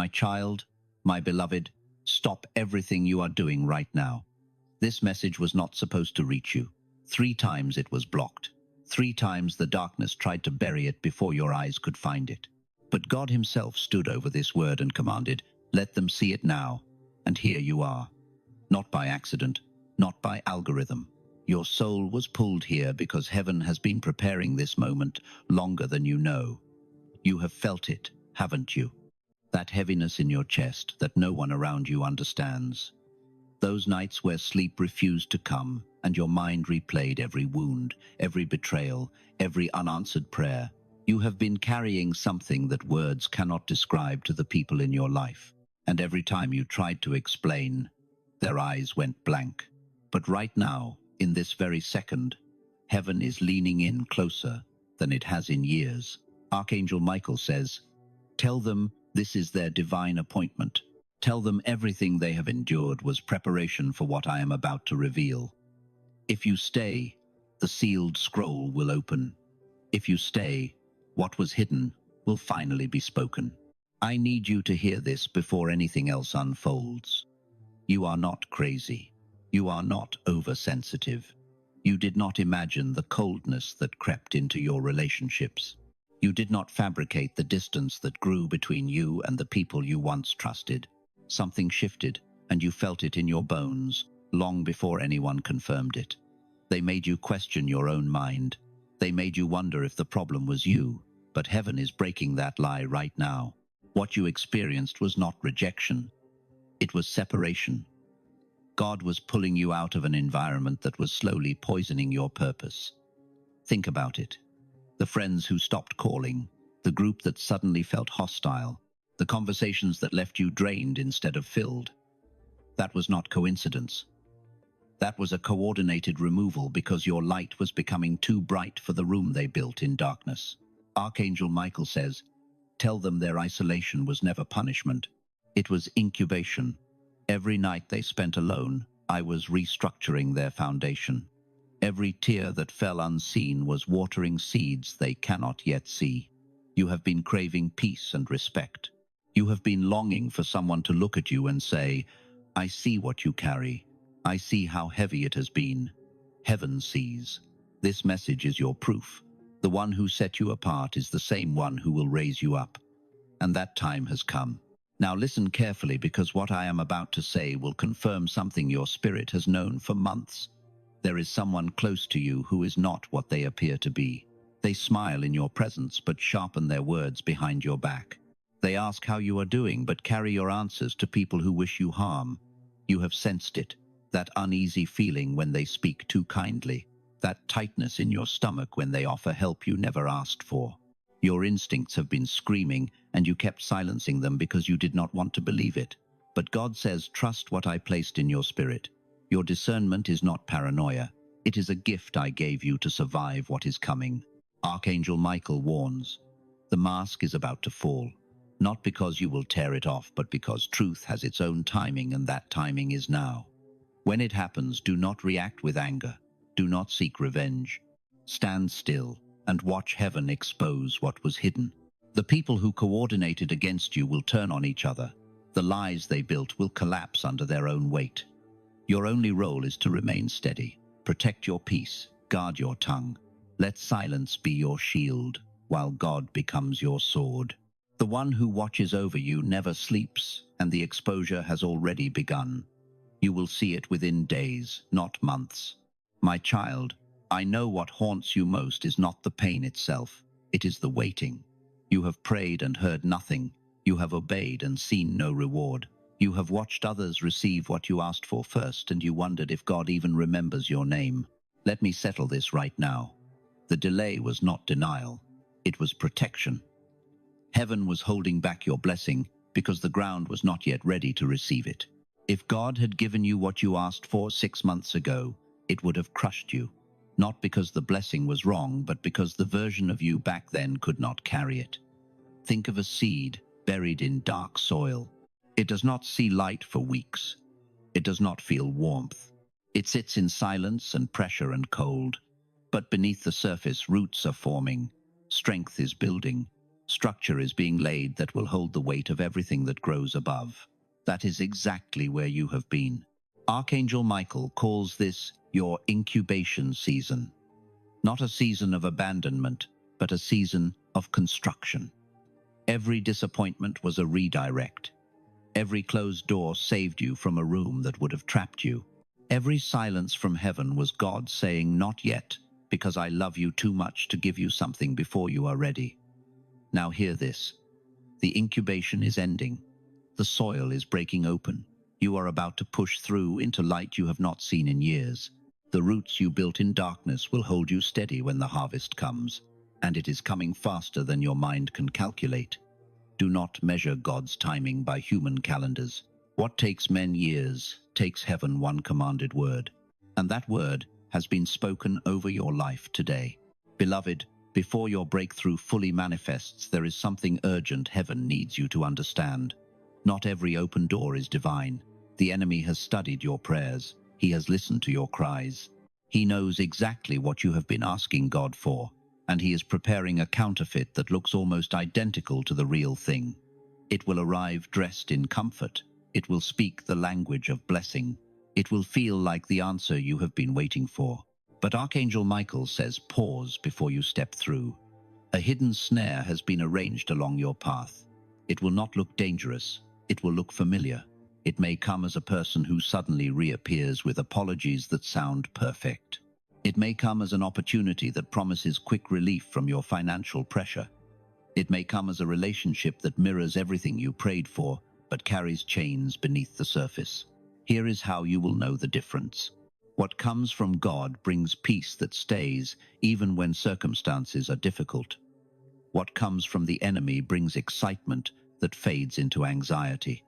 My child, my beloved, stop everything you are doing right now. This message was not supposed to reach you. 3 times it was blocked. 3 times the darkness tried to bury it before your eyes could find it. But God himself stood over this word and commanded, "Let them see it now." And here you are. Not by accident, not by algorithm. Your soul was pulled here because heaven has been preparing this moment longer than you know. You have felt it, haven't you? That heaviness in your chest that no one around you understands. Those nights where sleep refused to come and your mind replayed every wound, every betrayal, every unanswered prayer. You have been carrying something that words cannot describe to the people in your life. And every time you tried to explain, their eyes went blank. But right now, in this very second, heaven is leaning in closer than it has in years. Archangel Michael says, "Tell them this is their divine appointment. Tell them everything they have endured was preparation for what I am about to reveal. If you stay, the sealed scroll will open. If you stay, what was hidden will finally be spoken. I need you to hear this before anything else unfolds. You are not crazy. You are not oversensitive. You did not imagine the coldness that crept into your relationships. You did not fabricate the distance that grew between you and the people you once trusted. Something shifted, and you felt it in your bones, long before anyone confirmed it. They made you question your own mind. They made you wonder if the problem was you, but heaven is breaking that lie right now. What you experienced was not rejection. It was separation. God was pulling you out of an environment that was slowly poisoning your purpose. Think about it. The friends who stopped calling, the group that suddenly felt hostile, the conversations that left you drained instead of filled. That was not coincidence. That was a coordinated removal because your light was becoming too bright for the room they built in darkness. Archangel Michael says, "Tell them their isolation was never punishment. It was incubation. Every night they spent alone, I was restructuring their foundation. Every tear that fell unseen was watering seeds they cannot yet see. You have been craving peace and respect. You have been longing for someone to look at you and say, 'I see what you carry. I see how heavy it has been.' Heaven sees. This message is your proof. The one who set you apart is the same one who will raise you up. And that time has come. Now listen carefully, because what I am about to say will confirm something your spirit has known for months. There is someone close to you who is not what they appear to be. They smile in your presence but sharpen their words behind your back. They ask how you are doing but carry your answers to people who wish you harm. You have sensed it, that uneasy feeling when they speak too kindly, that tightness in your stomach when they offer help you never asked for. Your instincts have been screaming, and you kept silencing them because you did not want to believe it. But God says, "Trust what I placed in your spirit." Your discernment is not paranoia. It is a gift I gave you to survive what is coming. Archangel Michael warns, the mask is about to fall. Not because you will tear it off, but because truth has its own timing, and that timing is now. When it happens, do not react with anger. Do not seek revenge. Stand still and watch heaven expose what was hidden. The people who coordinated against you will turn on each other. The lies they built will collapse under their own weight. Your only role is to remain steady. Protect your peace. Guard your tongue. Let silence be your shield, while God becomes your sword. The one who watches over you never sleeps, and the exposure has already begun. You will see it within days, not months. My child, I know what haunts you most is not the pain itself. It is the waiting. You have prayed and heard nothing. You have obeyed and seen no reward. You have watched others receive what you asked for first, and you wondered if God even remembers your name. Let me settle this right now. The delay was not denial. It was protection. Heaven was holding back your blessing because the ground was not yet ready to receive it. If God had given you what you asked for 6 months ago, it would have crushed you. Not because the blessing was wrong, but because the version of you back then could not carry it. Think of a seed buried in dark soil. It does not see light for weeks. It does not feel warmth. It sits in silence and pressure and cold. But beneath the surface, roots are forming. Strength is building. Structure is being laid that will hold the weight of everything that grows above. That is exactly where you have been. Archangel Michael calls this your incubation season. Not a season of abandonment, but a season of construction. Every disappointment was a redirect. Every closed door saved you from a room that would have trapped you. Every silence from heaven was God saying, "Not yet, because I love you too much to give you something before you are ready." Now hear this. The incubation is ending. The soil is breaking open. You are about to push through into light you have not seen in years. The roots you built in darkness will hold you steady when the harvest comes, and it is coming faster than your mind can calculate. Do not measure God's timing by human calendars. What takes men years takes heaven one commanded word, and that word has been spoken over your life today. Beloved, before your breakthrough fully manifests, there is something urgent heaven needs you to understand. Not every open door is divine. The enemy has studied your prayers. He has listened to your cries. He knows exactly what you have been asking God for, and he is preparing a counterfeit that looks almost identical to the real thing. It will arrive dressed in comfort. It will speak the language of blessing. It will feel like the answer you have been waiting for. But Archangel Michael says, pause before you step through. A hidden snare has been arranged along your path. It will not look dangerous. It will look familiar. It may come as a person who suddenly reappears with apologies that sound perfect. It may come as an opportunity that promises quick relief from your financial pressure. It may come as a relationship that mirrors everything you prayed for, but carries chains beneath the surface. Here is how you will know the difference. What comes from God brings peace that stays, even when circumstances are difficult. What comes from the enemy brings excitement that fades into anxiety.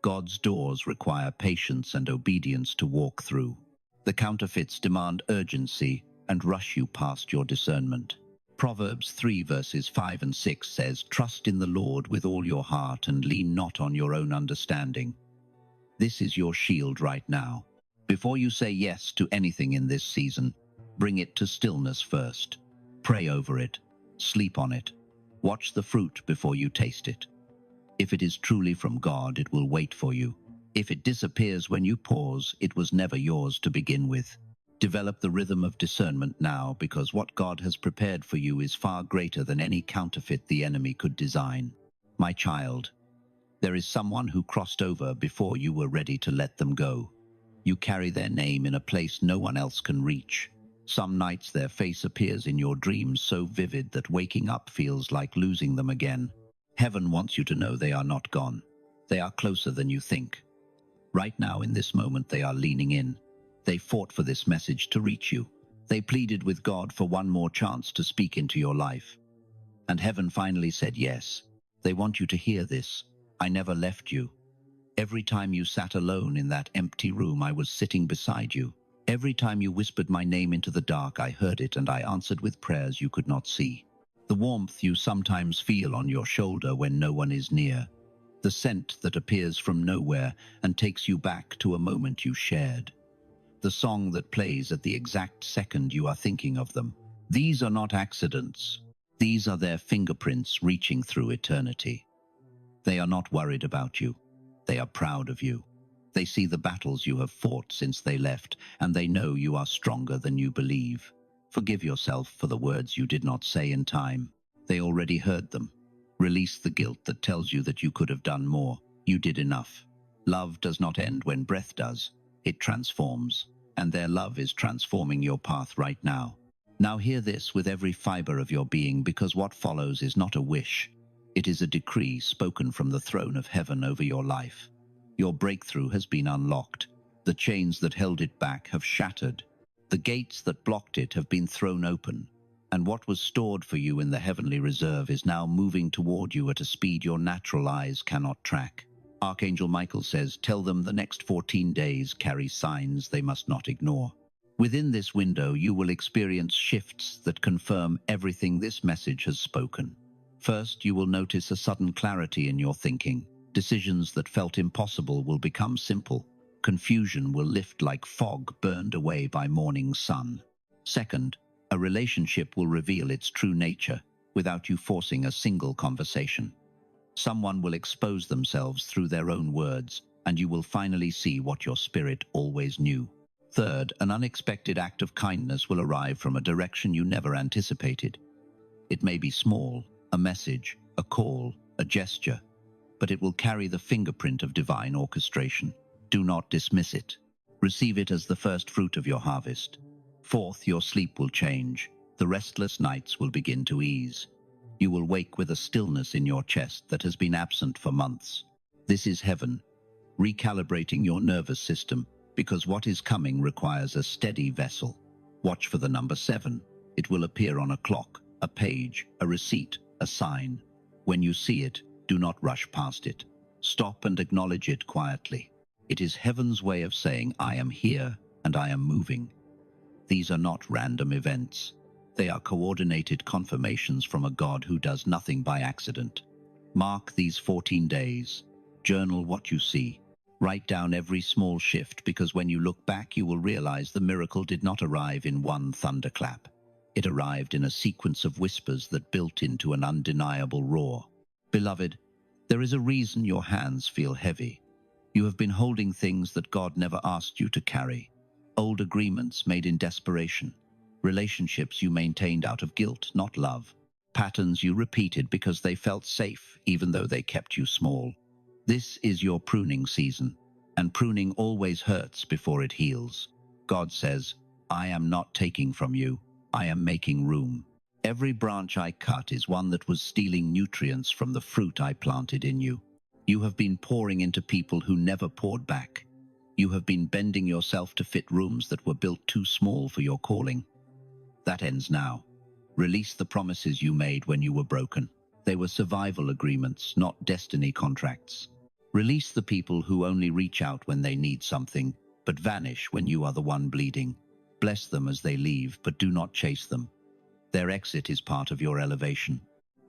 God's doors require patience and obedience to walk through. The counterfeits demand urgency and rush you past your discernment. Proverbs 3 verses 5 and 6 says, "Trust in the Lord with all your heart and lean not on your own understanding." This is your shield right now. Before you say yes to anything in this season, bring it to stillness first. Pray over it. Sleep on it. Watch the fruit before you taste it. If it is truly from God, it will wait for you. If it disappears when you pause, it was never yours to begin with. Develop the rhythm of discernment now, because what God has prepared for you is far greater than any counterfeit the enemy could design. My child, there is someone who crossed over before you were ready to let them go. You carry their name in a place no one else can reach. Some nights their face appears in your dreams so vivid that waking up feels like losing them again. Heaven wants you to know they are not gone. They are closer than you think. Right now, in this moment, they are leaning in. They fought for this message to reach you. They pleaded with God for one more chance to speak into your life. And heaven finally said yes. They want you to hear this. I never left you. Every time you sat alone in that empty room, I was sitting beside you. Every time you whispered my name into the dark, I heard it, and I answered with prayers you could not see. The warmth you sometimes feel on your shoulder when no one is near. The scent that appears from nowhere and takes you back to a moment you shared. The song that plays at the exact second you are thinking of them. These are not accidents. These are their fingerprints reaching through eternity. They are not worried about you. They are proud of you. They see the battles you have fought since they left, and they know you are stronger than you believe. Forgive yourself for the words you did not say in time. They already heard them. Release the guilt that tells you that you could have done more. You did enough. Love does not end when breath does. It transforms, and their love is transforming your path right now. Now hear this with every fiber of your being, because what follows is not a wish. It is a decree spoken from the throne of heaven over your life. Your breakthrough has been unlocked. The chains that held it back have shattered. The gates that blocked it have been thrown open. And what was stored for you in the heavenly reserve is now moving toward you at a speed your natural eyes cannot track. Archangel Michael says, tell them the next 14 days carry signs they must not ignore. Within this window, you will experience shifts that confirm everything this message has spoken. First, you will notice a sudden clarity in your thinking. Decisions that felt impossible will become simple. Confusion will lift like fog burned away by morning sun. Second, a relationship will reveal its true nature. without you forcing a single conversation. Someone will expose themselves through their own words, and you will finally see what your spirit always knew. Third, an unexpected act of kindness will arrive from a direction you never anticipated. It may be small, a message, a call, a gesture, but it will carry the fingerprint of divine orchestration. Do not dismiss it. Receive it as the first fruit of your harvest. Fourth, your sleep will change. The restless nights will begin to ease. You will wake with a stillness in your chest that has been absent for months. This is heaven, recalibrating your nervous system, because what is coming requires a steady vessel. Watch for the number 7. It will appear on a clock, a page, a receipt, a sign. When you see it, do not rush past it. Stop and acknowledge it quietly. It is heaven's way of saying, I am here and I am moving. These are not random events. They are coordinated confirmations from a God who does nothing by accident. Mark these 14 days. Journal what you see. Write down every small shift, because when you look back, you will realize the miracle did not arrive in one thunderclap. It arrived in a sequence of whispers that built into an undeniable roar. Beloved, there is a reason your hands feel heavy. You have been holding things that God never asked you to carry. Old agreements made in desperation. Relationships you maintained out of guilt, not love. Patterns you repeated because they felt safe, even though they kept you small. This is your pruning season, and pruning always hurts before it heals. God says, I am not taking from you, I am making room. Every branch I cut is one that was stealing nutrients from the fruit I planted in you. You have been pouring into people who never poured back. You have been bending yourself to fit rooms that were built too small for your calling. That ends now. Release the promises you made when you were broken. They were survival agreements, not destiny contracts. Release the people who only reach out when they need something, but vanish when you are the one bleeding. Bless them as they leave, but do not chase them. Their exit is part of your elevation.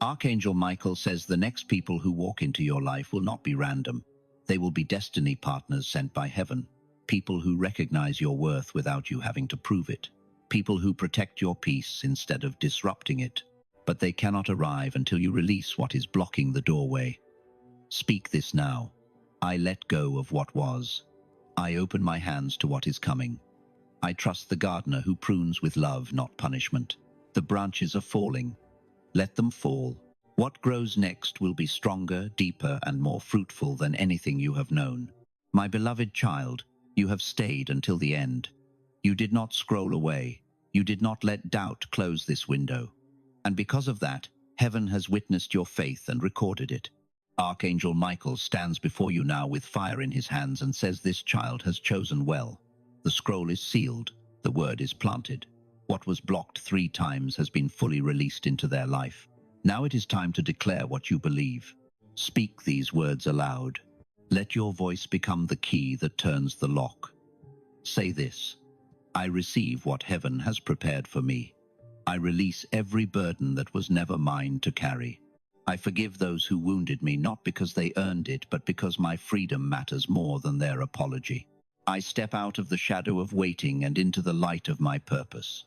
Archangel Michael says the next people who walk into your life will not be random. They will be destiny partners sent by heaven. People who recognize your worth without you having to prove it. People who protect your peace instead of disrupting it. But they cannot arrive until you release what is blocking the doorway. Speak this now. I let go of what was. I open my hands to what is coming. I trust the gardener who prunes with love, not punishment. The branches are falling. Let them fall. What grows next will be stronger, deeper, and more fruitful than anything you have known. My beloved child, you have stayed until the end. You did not scroll away. You did not let doubt close this window. And because of that, heaven has witnessed your faith and recorded it. Archangel Michael stands before you now with fire in his hands and says this child has chosen well. The scroll is sealed. The word is planted. What was blocked 3 times has been fully released into their life. Now it is time to declare what you believe. Speak these words aloud. Let your voice become the key that turns the lock. Say this: I receive what heaven has prepared for me. I release every burden that was never mine to carry. I forgive those who wounded me, not because they earned it, but because my freedom matters more than their apology. I step out of the shadow of waiting and into the light of my purpose.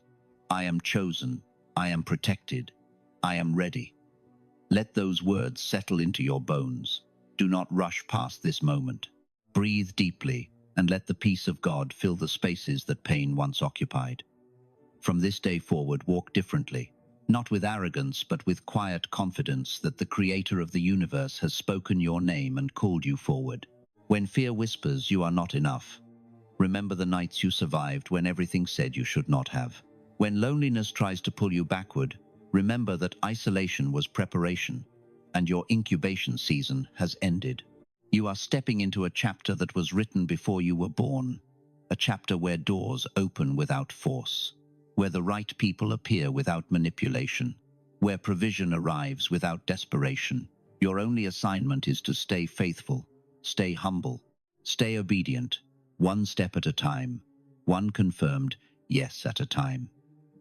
I am chosen. I am protected. I am ready. Let those words settle into your bones. Do not rush past this moment. Breathe deeply and let the peace of God fill the spaces that pain once occupied. From this day forward, walk differently, not with arrogance, but with quiet confidence that the Creator of the universe has spoken your name and called you forward. When fear whispers you are not enough, remember the nights you survived when everything said you should not have. When loneliness tries to pull you backward, remember that isolation was preparation, and your incubation season has ended. You are stepping into a chapter that was written before you were born, a chapter where doors open without force, where the right people appear without manipulation, where provision arrives without desperation. Your only assignment is to stay faithful, stay humble, stay obedient, one step at a time, one confirmed yes at a time.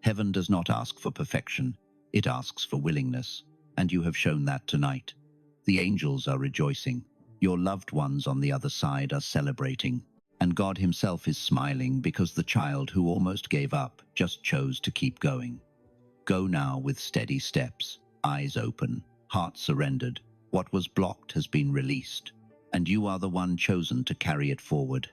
Heaven does not ask for perfection, it asks for willingness, and you have shown that tonight. The angels are rejoicing, your loved ones on the other side are celebrating, and God himself is smiling because the child who almost gave up just chose to keep going. Go now with steady steps. Eyes open, heart surrendered. What was blocked has been released, and you are the one chosen to carry it forward.